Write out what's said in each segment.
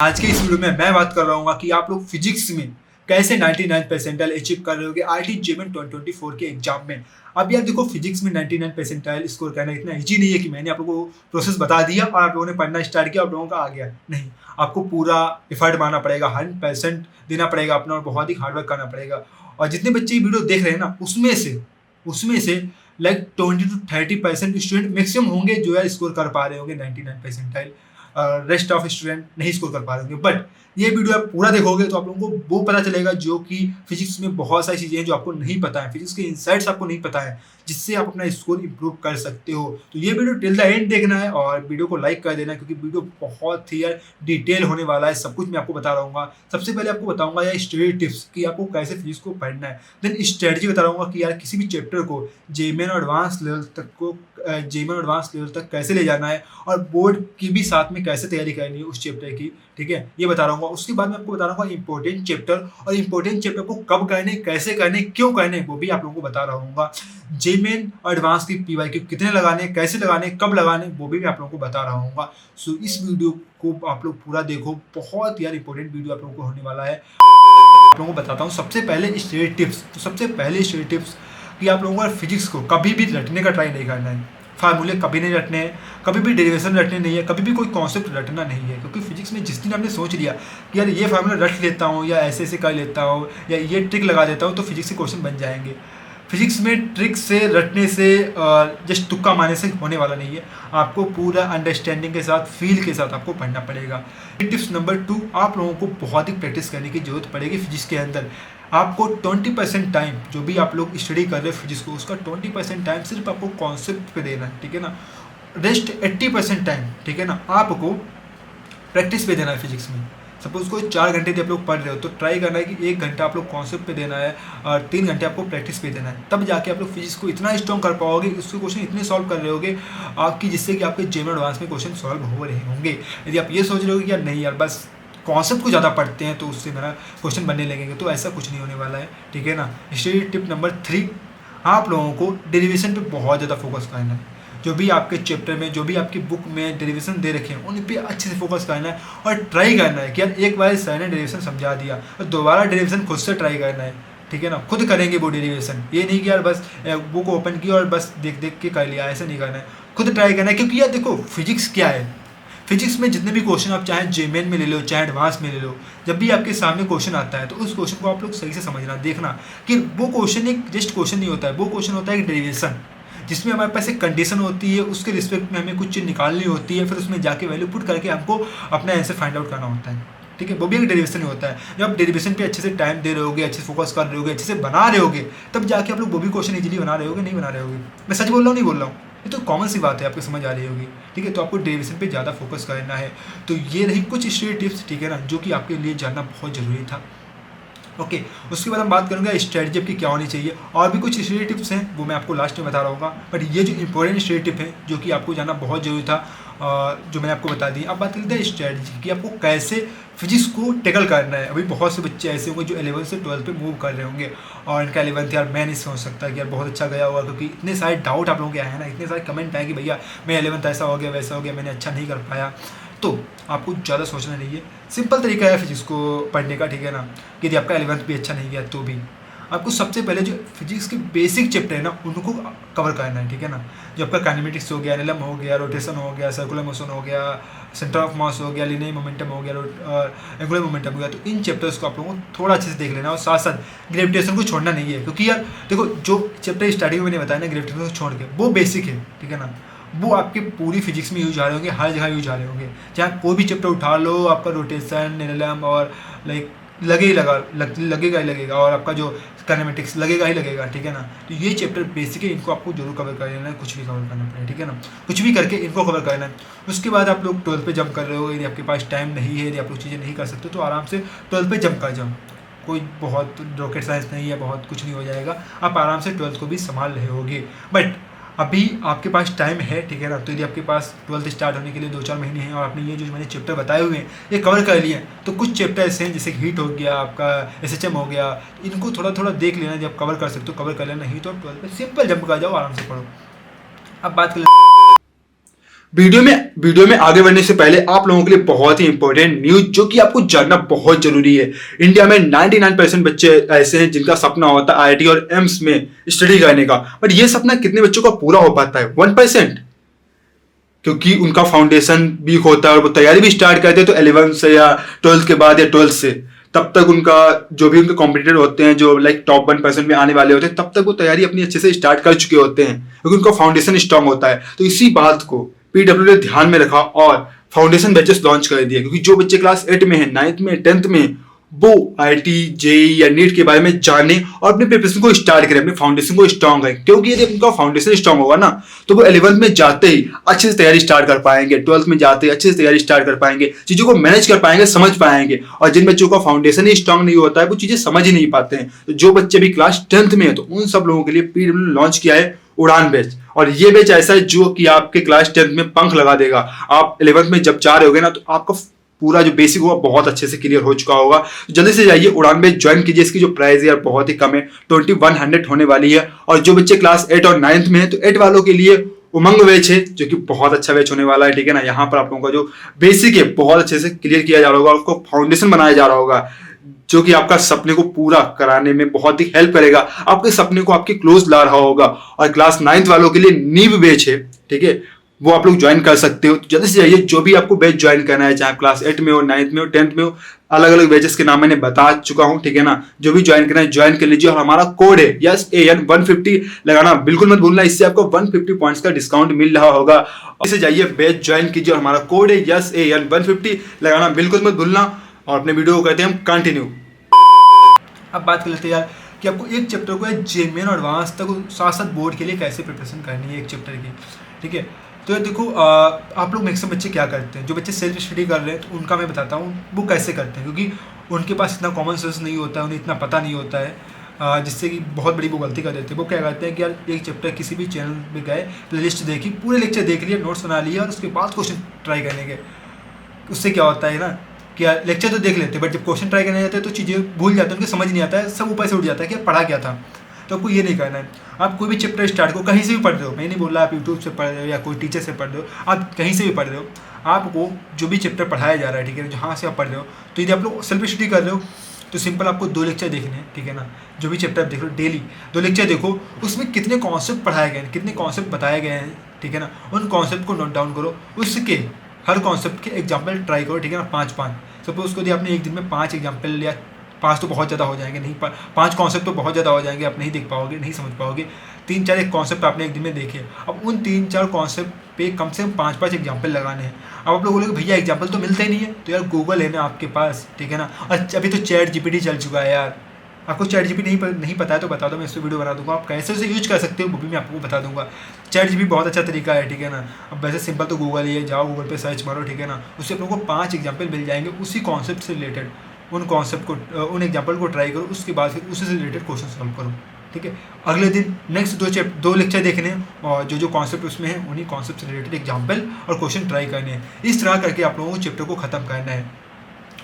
आज के इस वीडियो में मैं बात कर रहा हूँ कि आप लोग फिजिक्स में कैसे 99 परसेंटाइल अचीव कर रहे होगे आईटी जेईई 2024 के एग्जाम में। अब यार देखो, फिजिक्स में 99 परसेंटाइल स्कोर करना इतना इजी नहीं है कि मैंने आप लोगों को प्रोसेस बता दिया और आप लोगों ने पढ़ना स्टार्ट किया और लोगों का आ गया। नहीं, आपको पूरा एफर्ट मारना पड़ेगा, 100% देना पड़ेगा अपना और बहुत ही हार्डवर्क करना पड़ेगा। और जितने बच्चे ये वीडियो देख रहे हैं ना, उसमें से लाइक 20 to 30% स्टूडेंट मैक्सिमम होंगे जो यार स्कोर कर पा रहे होंगे 99 परसेंटाइल। रेस्ट ऑफ स्टूडेंट नहीं स्कोर कर पा रहे होंगे। बट ये वीडियो आप पूरा देखोगे तो आप लोगों को वो पता चलेगा जो कि फिजिक्स में बहुत सारी चीज़ें हैं जो आपको नहीं पता है, फिजिक्स के इनसाइट्स आपको नहीं पता है, जिससे आप अपना स्कोर इंप्रूव कर सकते हो। तो ये वीडियो टिल द एंड देखना है और वीडियो को लाइक कर देना, क्योंकि वीडियो बहुत ही यार डिटेल होने वाला है। सब कुछ मैं आपको बता रहूँगा। सबसे पहले आपको बताऊंगा यार स्टडी टिप्स कि आपको कैसे फिजिक्स को पढ़ना है। देन स्ट्रेटजी बता रहूँगा कि यार किसी भी चैप्टर को जेईई एडवांस लेवल तक कैसे ले जाना है और बोर्ड की भी साथ में कैसे तैयारी करनी है उस चैप्टर की। ठीक है, ये बता रहा हूँ। उसके बाद मैं आपको बता रहा हूँ इंपॉर्टेंट चैप्टर, और इंपॉर्टेंट चैप्टर को कब करने, कैसे करने, क्यों करने, वो भी आप लोगों को बता रहा हूँ। जेईई एडवांस की पीवाईक्यू कितने लगाने, कैसे लगाने, कब लगाने, वो भी मैं आप लोगों को बता रहा हूँ। सो इस वीडियो को आप लोग पूरा देखो, बहुत यार इंपॉर्टेंट वीडियो आप लोगों को होने वाला है। आप लोगों को बताता हूँ सबसे पहले स्टडी टिप्स। तो सबसे पहले स्टडी टिप्स कि आप लोगों को फिजिक्स को कभी भी रटने का ट्राई नहीं करना है। फार्मूले कभी नहीं रटने हैं, कभी भी डेरिवेशन रटने नहीं है, कभी भी कोई कॉन्सेप्ट रटना नहीं है। क्योंकि फिजिक्स में जिस दिन आपने सोच लिया कि यार ये फार्मूला रट लेता हूँ या ऐसे ऐसे कर लेता हूँ या ये ट्रिक लगा देता हूँ, तो फिजिक्स के क्वेश्चन बन जाएंगे। फिजिक्स में ट्रिक से, रटने से, जस्ट तुक्का मारने से होने वाला नहीं है। आपको पूरा अंडरस्टैंडिंग के साथ, फील के साथ आपको पढ़ना पड़ेगा। टिप्स नंबर 2, आप लोगों को बहुत ही प्रैक्टिस करने की जरूरत पड़ेगी फिजिक्स के अंदर। आपको 20% टाइम, जो भी आप लोग स्टडी कर रहे हो फिजिक्स को, उसका 20% टाइम सिर्फ आपको कॉन्सेप्ट पे देना है। ठीक है ना, रेस्ट 80% टाइम, ठीक है ना, आपको प्रैक्टिस पे देना है फिजिक्स में। सपोज को 4 घंटे आप लोग पढ़ रहे हो तो ट्राई करना है कि 1 घंटा आप लोग कॉन्सेप्ट पे देना है और 3 घंटे आपको प्रैक्टिस पे देना है। तब जाके आप लोग फिजिक्स को इतना स्ट्रॉन्ग कर पाओगे, उसके क्वेश्चन इतने सॉल्व कर रहे होगे आपकी, जिससे कि आपके जेईई एडवांस में क्वेश्चन सॉल्व हो रहे होंगे। यदि आप ये सोच रहे हो कि यार नहीं यार बस कॉन्सेप्ट को ज़्यादा पढ़ते हैं तो उससे मेरा क्वेश्चन बनने लगेंगे, तो ऐसा कुछ नहीं होने वाला है। ठीक है ना। स्टडी टिप नंबर 3, आप लोगों को डेरिवेशन पे बहुत ज़्यादा फोकस करना है। जो भी आपके चैप्टर में, जो भी आपकी बुक में डेरिवेशन दे रखे हैं उन पे अच्छे से फोकस करना है और ट्राई करना है कि यार एक बार सर ने डेरिवेशन समझा दिया और दोबारा डेरिवेशन खुद से ट्राई करना है। ठीक है ना, खुद करेंगे वो डेरिवेशन। ये नहीं कि यार बस बुक ओपन की और बस देख देख के कर लिया, ऐसा नहीं करना है। खुद ट्राई करना है, क्योंकि यार देखो फिजिक्स क्या है, फिजिक्स में जितने भी क्वेश्चन आप चाहे जेईई में ले लो चाहे एडवांस में ले लो, जब भी आपके सामने क्वेश्चन आता है तो उस क्वेश्चन को आप लोग सही से समझना, देखना कि वो क्वेश्चन एक जस्ट क्वेश्चन नहीं होता है, वो क्वेश्चन होता है एक डेरिवेशन, जिसमें हमारे पास एक कंडीशन होती है, उसके रिस्पेक्ट में हमें कुछ चीज़ निकालनी होती है, फिर उसमें जाके वैल्यू पुट करके हमको अपना आंसर फाइंड आउट करना होता है। ठीक है, वो भी एक डेरिवेशन ही होता है। जब आप डेरिवेशन पे अच्छे से टाइम दे रहे होगे, अच्छे से फोकस कर रहे होगे, अच्छे से बना रहे होगे, तब जाके आप लोग वो भी क्वेश्चन इजीली बना रहे होगे, नहीं बना रहे होगे। मैं सच बोल रहा हूँ, नहीं बोल रहा हूँ, ये तो कॉमन सी बात है, आपको समझ आ रही होगी। ठीक है, तो आपको डेरिवेशन पे ज़्यादा फोकस करना है। तो ये रही कुछ स्टडी टिप्स, ठीक है ना, जो कि आपके लिए जानना बहुत ज़रूरी था। ओके, उसके बाद हम बात करेंगे स्ट्रेटजी आपकी क्या होनी चाहिए, और भी कुछ स्टडी टिप्स हैं वो मैं आपको लास्ट में बता रहा हूँ। बट ये जो इंपॉर्टेंट स्टडी टिप है जो कि आपको जानना बहुत जरूरी था, जो मैंने आपको बता दी। अब बात करते हैं स्ट्रेटजी की, आपको कैसे फिजिक्स को टैकल करना है। अभी बहुत से बच्चे ऐसे होंगे जो 11 से 12 पे मूव कर रहे होंगे और इनका 11th यार मैं नहीं सोच सकता कि यार बहुत अच्छा गया होगा, क्योंकि इतने सारे डाउट आप लोगों के आए हैं ना, इतने सारे कमेंट आए कि भैया मैं 11th ऐसा हो गया वैसा हो गया, मैंने अच्छा नहीं कर पाया। तो आपको ज़्यादा सोचना नहीं है, सिंपल तरीका है फिजिक्स को पढ़ने का। ठीक है ना, यदि आपका 11th भी अच्छा नहीं गया तो भी आपको सबसे पहले जो फिजिक्स के बेसिक चैप्टर है ना उनको कवर करना है। ठीक है ना, जो आपका काइनेमेटिक्स हो गया, एनालम हो गया, रोटेशन हो गया, सर्कुलर मोशन हो गया, सेंटर ऑफ मास हो गया, लिनियर मोमेंटम हो गया, एंगुलर मोमेंटम हो गया, तो इन चैप्टर्स को आप लोगों को थोड़ा अच्छे से देख लेना और साथ साथ ग्रेविटेशन को छोड़ना नहीं है। क्योंकि यार देखो, जो चैप्टर स्टार्टिंग में मैंने बताया ना ग्रेविटेशन को छोड़ के, वो बेसिक है। ठीक है ना, वो आपके पूरी फिजिक्स में यूज आ रहे होंगे, हर जगह यूज आ रहे होंगे। चाहे कोई भी चैप्टर उठा लो, आपका रोटेशन, एनालम और लाइक लगेगा ही लगेगा, और आपका जो काइनेमेटिक्स लगेगा ही लगेगा। ठीक है ना, तो ये चैप्टर बेसिक है, इनको आपको जरूर कवर कर लेना है, कुछ भी कवर करना पड़े। ठीक है ना, कुछ भी करके इनको कवर करना है। उसके बाद आप लोग 12th पे जंप कर रहे हो, यदि आपके पास टाइम नहीं है, यदि आप लोग चीज़ें नहीं कर सकते तो आराम से 12th पे जंप कर जाओ। कोई बहुत रॉकेट साइंस नहीं है, बहुत कुछ नहीं हो जाएगा, आप आराम से 12th को भी संभाल रहे होगे। बट अभी आपके पास टाइम है। ठीक है ना, तो यदि आपके पास 12th स्टार्ट होने के लिए 2-4 महीने हैं और आपने ये जो मैंने चैप्टर बताए हुए हैं ये कवर कर लिए हैं, तो कुछ चैप्टर ऐसे हैं जैसे हीट हो गया, आपका एसएचएम हो गया, इनको थोड़ा थोड़ा देख लेना, जब कवर कर सकते हो कवर कर लेना, नहीं तो 12th में सिंपल जंप कर जाओ, आराम से पढ़ो। अब बात कर वीडियो में आगे बढ़ने से पहले आप लोगों के लिए बहुत ही इंपॉर्टेंट न्यूज जो कि आपको जानना बहुत जरूरी है। इंडिया में 99% बच्चे ऐसे हैं जिनका सपना होता है आईआईटी और एम्स में स्टडी करने का, बट ये सपना कितने बच्चों का पूरा हो पाता है? 1%। क्योंकि उनका फाउंडेशन वीक होता है और वो तैयारी भी स्टार्ट करते हैं तो 11th से या 12th के बाद या 12th से, तब तक उनका जो भी उनके कॉम्पिटिटर होते हैं जो लाइक टॉप 1% में आने वाले होते हैं, तब तक वो तैयारी अपनी अच्छे से स्टार्ट कर चुके होते हैं क्योंकि उनका फाउंडेशन स्ट्रांग होता है। तो इसी बात को पीडब्ल्यू ने ध्यान में रखा और फाउंडेशन बैचेस लॉन्च कर दिए, क्योंकि जो बच्चे क्लास 8 में है, 9th में, 10th में, वो आईआईटी जेई या नीट के बारे में जाने और अपने प्रिपरेशन को स्टार्ट करें, अपने फाउंडेशन को स्ट्रांग करें। क्योंकि यदि उनका फाउंडेशन स्ट्रांग होगा ना तो वो 11th में जाते ही अच्छे से तैयारी स्टार्ट कर पाएंगे, 12th में जाते ही अच्छे से तैयारी स्टार्ट कर पाएंगे, चीजों को मैनेज कर पाएंगे, समझ पाएंगे। और जिन बच्चों का फाउंडेशन ही स्ट्रांग नहीं होता है वो चीजें समझ ही नहीं पाते हैं। तो जो बच्चे भी क्लास 10th में है तो उन सब लोगों के लिए पीडब्ल्यू लॉन्च किया है उड़ान बैच। और ये बैच ऐसा है जो कि आपके क्लास 10th में पंख लगा देगा। आप 11th में जब जा रहे होगे ना तो आपका पूरा जो बेसिक होगा बहुत अच्छे से क्लियर हो चुका होगा। जल्दी से जाइए उड़ान बैच ज्वाइन कीजिए। इसकी जो प्राइस है बहुत ही कम है, 2100 होने वाली है। और जो बच्चे क्लास 8 और 9th में है तो 8 वालों के लिए उमंग बैच है जो कि बहुत अच्छा बैच होने वाला है, ठीक है ना। यहाँ पर आप लोगों का जो बेसिक है बहुत अच्छे से क्लियर किया जा रहा होगा, उसको फाउंडेशन बनाया जा रहा होगा जो कि आपका सपने को पूरा कराने में बहुत ही हेल्प करेगा, आपके सपने को आपके क्लोज ला रहा होगा। और क्लास 9th वालों के लिए नीव बैच है, ठीक है, वो आप लोग ज्वाइन कर सकते हो। तो जल्दी से जाइए, जो भी आपको बैच ज्वाइन करना है, चाहे क्लास 8 में हो, 9th में हो, 10th में हो, अलग अलग बैचेस के नाम मैंने बता चुका हूं, ठीक है ना। जो भी ज्वाइन करना है ज्वाइन कर लीजिए। और हमारा कोड है YESAN 150 लगाना बिल्कुल मत भूलना, इससे आपको 150 पॉइंट्स का डिस्काउंट मिल रहा होगा। इसे जाइए बैच ज्वाइन कीजिए और हमारा कोड है YESAN 150 लगाना बिल्कुल मत भूलना। और अपने वीडियो को करते हैं हम कंटिन्यू। अब बात कर लेते हैं यार कि आपको एक चैप्टर को जेमेन और एडवांस तक साथ साथ बोर्ड के लिए कैसे प्रिपरेशन करनी है एक चैप्टर की, ठीक है। तो ये देखो आप लोग मैक्सिमम बच्चे क्या करते हैं, जो बच्चे सेल्फ स्टडी कर रहे हैं तो उनका मैं बताता हूँ वो कैसे करते हैं, क्योंकि उनके पास इतना कॉमन सेंस नहीं होता है, उन्हें इतना पता नहीं होता है, जिससे कि बहुत बड़ी वो गलती कर देते हैं। वो क्या करते हैं कि यार एक चैप्टर किसी भी चैनल में गए, प्लेलिस्ट देखी, पूरे लेक्चर देख लिए, नोट्स बना लिए और उसके बाद क्वेश्चन ट्राई करने के। उससे क्या होता है ना कि यार लेक्चर तो देख लेते हैं बट जब क्वेश्चन ट्राई करने जाते हैं तो चीज़ें भूल जाते हैं, उनको समझ नहीं आता है, सब ऊपर से उठ जाता है कि पढ़ा क्या था। तो आपको ये नहीं करना है। आप कोई भी चैप्टर स्टार्ट करो, कहीं से भी पढ़ रहे हो, मैं नहीं बोल रहा आप यूट्यूब से पढ़ रहे हो या कोई टीचर से पढ़ रहे हो, आप कहीं से भी पढ़ रहे हो, आपको जो भी चैप्टर पढ़ाया जा रहा है, ठीक है, जहाँ से आप पढ़ रहे हो, तो यदि आप लोग सेल्फ स्टडी कर रहे हो तो सिंपल आपको 2 लेक्चर देखने हैं, ठीक है ना। जो भी चैप्टर आप देख रहे हो डेली 2 लेक्चर देखो, उसमें कितने कॉन्सेप्ट पढ़ाए गए हैं, कितने कॉन्सेप्ट बताए गए हैं, ठीक है ना। उन कॉन्सेप्ट को नोट डाउन करो, उसके हर कॉन्सेप्ट के एग्जाम्पल ट्राई करो, ठीक है ना। 5-5 सपोज को दिया आपने एक दिन में 5 एग्जाम्पल लिया, 5 तो बहुत ज़्यादा हो जाएंगे, नहीं 5 कॉन्सेप्ट तो बहुत ज़्यादा हो जाएंगे, आप नहीं देख पाओगे, नहीं समझ पाओगे। 3-4 एक कॉन्सेप्ट आपने एक दिन में देखे, अब उन 3-4 कॉन्सेप्ट पे कम से कम 5-5 एग्जाम्पल लगाने हैं। अब आप लोग बोलोगे भैया एग्जाम्पल तो मिलता ही नहीं है, तो यार गूगल है ना आपके पास, ठीक है ना। और अभी तो चैट जीपीटी चल चुका है यार, आपको चैट जीपीटी नहीं पता है तो बता दो, मैं इस पर वीडियो बना दूंगा, आप कैसे उसे यूज कर सकते हो वो भी मैं आपको बता दूंगा। चैट जीपीटी बहुत अच्छा तरीका है, ठीक है ना। अब वैसे सिंपल तो गूगल ही है, जाओ गूगल पे सर्च मारो, ठीक है ना, उससे आप लोगों को 5 एग्जाम्पल मिल जाएंगे उसी कॉन्सेप्ट से रिलेटेड। उन कॉन्सेप्ट को, उन एग्जाम्पल को ट्राई करो, उसके बाद फिर उसी से रिलेटेड क्वेश्चन सॉल्व करो, ठीक है। अगले दिन नेक्स्ट 2 लेक्चर देखने हैं और जो कॉन्सेप्ट उसमें है उन्हीं कॉन्सेप्ट से रिलेटेड एग्जाम्पल और क्वेश्चन ट्राई करने हैं। इस तरह करके आप लोगों को चैप्टर को खत्म करना है।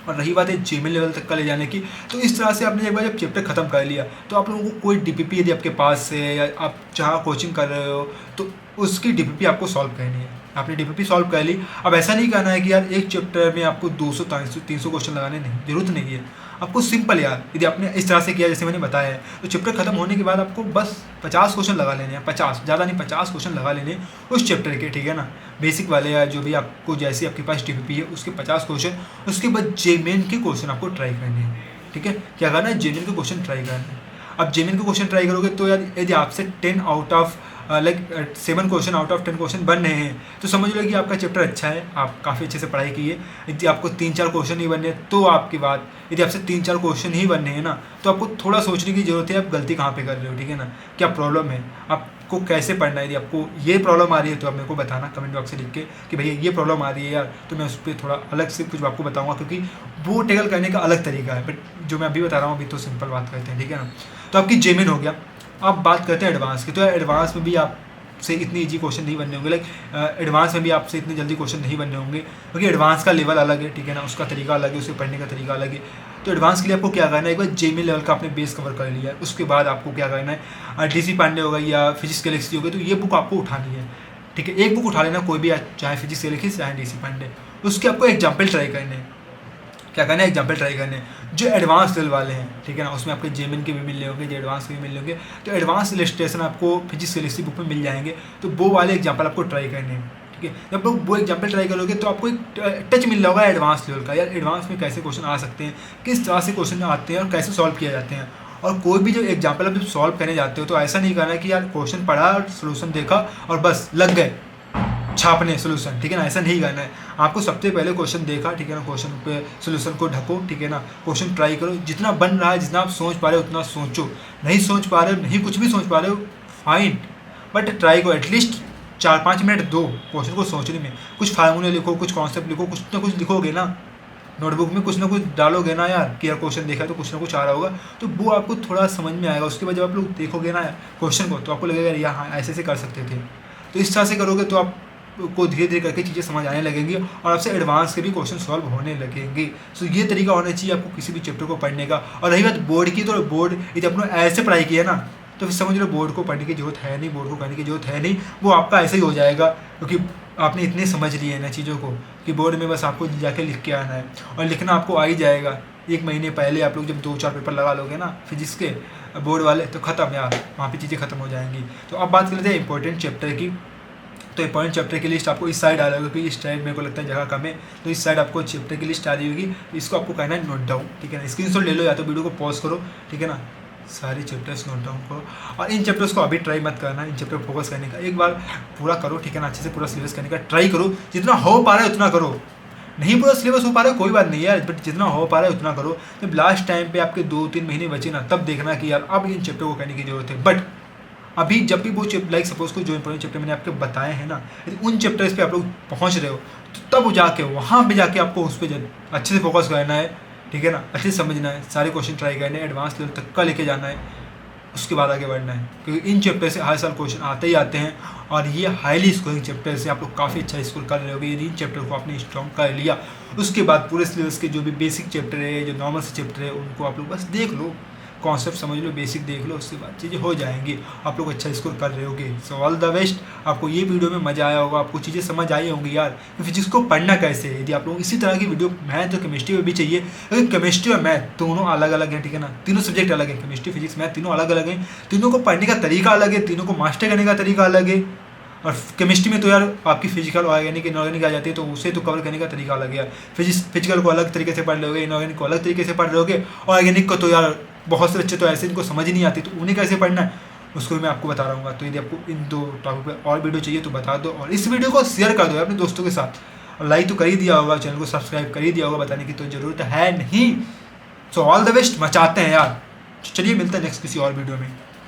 और रही बात है जेमेल लेवल तक का ले जाने की, तो इस तरह से आपने एक बार जब चैप्टर खत्म कर लिया तो आप लोगों को कोई डीपीपी यदि आपके पास है या आप जहाँ कोचिंग कर रहे हो तो उसकी डीपीपी आपको सॉल्व करनी है। आपने डीपीपी सॉल्व कर ली, अब ऐसा नहीं करना है कि यार एक चैप्टर में आपको 200-300 क्वेश्चन लगाने, नहीं, जरूरत नहीं है। आपको सिंपल यार यदि आपने इस तरह से किया जैसे मैंने बताया है तो चैप्टर खत्म होने के बाद आपको बस 50 क्वेश्चन लगा लेने हैं, 50 ज़्यादा नहीं, 50 क्वेश्चन लगा लेने उस चैप्टर के, ठीक है ना। बेसिक वाले या जो भी आपको जैसे आपके पास डीपीपी है उसके 50 क्वेश्चन, उसके बाद जेमेन के क्वेश्चन आपको ट्राई करने हैं, ठीक है। क्या करना है, जेमेन के क्वेश्चन ट्राई करना है। अब जेमेन के क्वेश्चन ट्राई करोगे तो यार यदि आपसे 10 out of 7 question out of 10 question बन रहे हैं तो समझ लो कि आपका चैप्टर अच्छा है, आप काफ़ी अच्छे से पढ़ाई की है। यदि आपको 3-4 क्वेश्चन ही बनने हैं तो आपकी बात, यदि आपसे 3-4 क्वेश्चन ही बनने हैं ना तो आपको थोड़ा सोचने की जरूरत है, आप गलती कहाँ पे कर रहे हो, ठीक है ना। क्या प्रॉब्लम है, आपको कैसे पढ़ना है। यदि आपको ये प्रॉब्लम आ रही है तो आप मेरे को बताना कमेंट बॉक्स से लिख के कि भैया ये प्रॉब्लम आ रही है यार, तो मैं उस पर थोड़ा अलग से कुछ आपको बताऊँगा, क्योंकि वो टैकल करने का अलग तरीका है। बट जो मैं अभी बता रहा हूँ अभी तो सिंपल बात करते हैं, ठीक है ना। तो आपकी जेमेन हो गया। अब बात करते हैं एडवांस की। तो एडवांस में भी आप से इतनी इजी क्वेश्चन नहीं बनने होंगे, लाइक एडवांस में भी आपसे इतने जल्दी क्वेश्चन नहीं बनने होंगे, क्योंकि एडवांस का लेवल अलग है, ठीक है ना, उसका तरीका अलग है, उसे पढ़ने का तरीका अलग है। तो एडवांस के लिए आपको क्या करना है, एक बार जेमेल लेवल का आपने बेस कवर कर लिया है, उसके बाद आपको क्या करना है, डीसी पांडे होगा या फिजिक्स गैलेक्सी होगा तो ये बुक आपको उठानी है, ठीक है, एक बुक उठा लेना कोई भी, चाहे फिजिक्स से लिखी चाहे डीसी पांडे, उसके आपको एग्जाम्पल ट्राई करने हैं। क्या करना है, एग्जाम्पल ट्राई करने हैं जो एडवांस लेवल वाले हैं, ठीक है ना, उसमें आपके जेमिन के भी मिल रहे होंगे, जो एडवांस के भी मिल रहे होंगे, तो एडवांस इलस्ट्रेशन आपको फिजिक्स केमिस्ट्री बुक में मिल जाएंगे, तो वो वाले एग्जाम्पल आपको ट्राई करने हैं। ठीक है, जब लोग वो एग्जाम्पल ट्राई करोगे तो आपको एक टच मिल रहा होगा एडवांस लेवल का, यार एडवांस में कैसे क्वेश्चन आ सकते हैं, किस तरह से क्वेश्चन आते हैं और कैसे सॉल्व किए जाते हैं। और कोई भी जो एग्जाम्पल आप जब सॉल्व करने जाते हो तो ऐसा नहीं करना कि यार क्वेश्चन पढ़ा और सोल्यूशन देखा और बस लग गए छापने सोल्यूशन, ठीक है ना, ऐसा नहीं करना है। आपको सबसे पहले क्वेश्चन देखा, ठीक है ना, क्वेश्चन पे सोल्यूशन को ढको, ठीक है ना, क्वेश्चन ट्राई करो, जितना बन रहा है, जितना आप सोच पा रहे हो उतना सोचो, नहीं सोच पा रहे हो, नहीं कुछ भी सोच पा रहे हो, फाइन, बट ट्राई को एटलीस्ट 4-5 मिनट दो क्वेश्चन को सोचने में। कुछ फार्मूले लिखो, कुछ कॉन्सेप्ट लिखो, कुछ ना कुछ लिखोगे ना, नोटबुक में कुछ ना कुछ डालोगे ना यार, कि यार क्वेश्चन देखा तो कुछ ना कुछ आ रहा होगा, तो वो आपको थोड़ा समझ में आएगा। उसके बाद जब आप लोग देखोगे ना क्वेश्चन को, तो आपको लगेगा यार हाँ ऐसे ऐसे कर सकते थे। तो इस तरह से करोगे तो आप को धीरे धीरे करके चीज़ें समझ आने लगेंगी और आपसे एडवांस के भी क्वेश्चन सॉल्व होने लगेंगे। सो ये तरीका होना चाहिए आपको किसी भी चैप्टर को पढ़ने का। और रही बात बोर्ड की, तो बोर्ड यदि आपने ऐसे पढ़ाई की है ना, तो फिर समझ लो बोर्ड को पढ़ने की जरूरत है नहीं, बोर्ड को करने की जरूरत है नहीं, वो आपका ऐसे ही हो जाएगा, क्योंकि आपने इतने समझ लिए हैं ना चीज़ों को कि बोर्ड में बस आपको जाके लिख के आना है और लिखना आपको आ ही जाएगा। 1 महीने पहले आप लोग जब 2-4 पेपर लगा लोगे ना फिजिक्स के बोर्ड वाले, तो ख़त्म यार, वहाँ पे चीज़ें खत्म हो जाएंगी। तो अब बात कर लेते हैं इंपॉर्टेंट चैप्टर की। तो इंपॉर्टेंट चैप्टर की लिस्ट आपको इस साइड आ रही होगी, क्योंकि इस साइड मेरे को लगता है जगह कम है, तो इस साइड आपको चैप्टर की लिस्ट आ रही होगी, इसको आपको करना है नोट डाउन, ठीक है ना, स्क्रीनशॉट ले लो या तो वीडियो को पॉज करो, ठीक है ना, सारे चैप्टर्स नोट डाउन करो। और इन चैप्टर्स को अभी ट्राई मत करना, इन चैप्टर फोकस करने का एक बार पूरा करो, ठीक है ना, अच्छे से पूरा सिलेबस करने का ट्राई करो, जितना हो पा रहा है उतना करो। नहीं पूरा सिलेबस हो पा रहा है कोई बात नहीं है, बट जितना हो पा रहा है उतना करो। जब लास्ट टाइम पे आपके 2-3 महीने बचे ना, तब देखना कि यार अब इन चैप्टर को करने की जरूरत है। बट अभी जब भी वो लाइक सपोज को जो इंपॉर्टेंट चैप्टर मैंने आपके बताए हैं ना, यदि उन चैप्टर्स पे आप लोग पहुंच रहे हो, तो तब जाके वहाँ पे जाके आपको उस पर अच्छे से फोकस करना है, ठीक है ना, अच्छे से समझना है, सारे क्वेश्चन ट्राई करने हैं, एडवांस लेवल तक का लेके जाना है, उसके बाद आगे बढ़ना है, क्योंकि इन चैप्टर से हर साल क्वेश्चन आते ही आते हैं और ये हाईली स्कोरिंग चैप्टर से आप लोग काफ़ी अच्छा स्कोर कर रहे होगे। यदि इन चैप्टर को आपने स्ट्रॉन्ग कर लिया, उसके बाद पूरे सिलेबस के जो भी बेसिक चैप्टर है, जो नॉर्मल से चैप्टर है, उनको आप लोग बस देख लो, कॉन्सेप्ट समझ लो, बेसिक देख लो, उसके बाद चीज़ें हो जाएंगी, आप लोग अच्छा स्कोर कर रहे होगे। So all the best. आपको ये वीडियो में मज़ा आया होगा, आपको चीज़ें समझ आई होंगी यार कि फिजिक्स को पढ़ना कैसे है। यदि आप लोग इसी तरह की वीडियो मैथ और केमिस्ट्री में भी चाहिए, क्योंकि केमिस्ट्री और मैथ दोनों अलग अलग हैं, ठीक है ना, तीनों सब्जेक्ट अलग है, केमिस्ट्री फिजिक्स मैथ तीनों अलग अलग हैं, तीनों को पढ़ने का तरीका अलग है, तीनों को मास्टर करने का तरीका अलग है। और केमिस्ट्री में तो यार आपकी फिजिकल ऑर्गेनिक इनऑर्गेनिक आ जाती है, तो उसे तो कवर करने का तरीका अलग है। फिजिकल को अलग तरीके से पढ़ रहे होगे, इनऑर्गेनिक को अलग तरीके से पढ़ रहे होगे, ऑर्गेनिक को तो यार बहुत से बच्चे तो ऐसे इनको समझ ही नहीं आती, तो उन्हें कैसे पढ़ना है उसको भी मैं आपको बता रहा हूँ। तो यदि आपको इन 2 टॉपिक पर और वीडियो चाहिए तो बता दो, और इस वीडियो को शेयर कर दो अपने दोस्तों के साथ, और लाइक तो कर ही दिया होगा, चैनल को सब्सक्राइब कर ही दिया होगा, बताने की तो ज़रूरत है नहीं। सो ऑल द बेस्ट, मचाते हैं यार। चलिए मिलते हैं नेक्स्ट किसी और वीडियो में।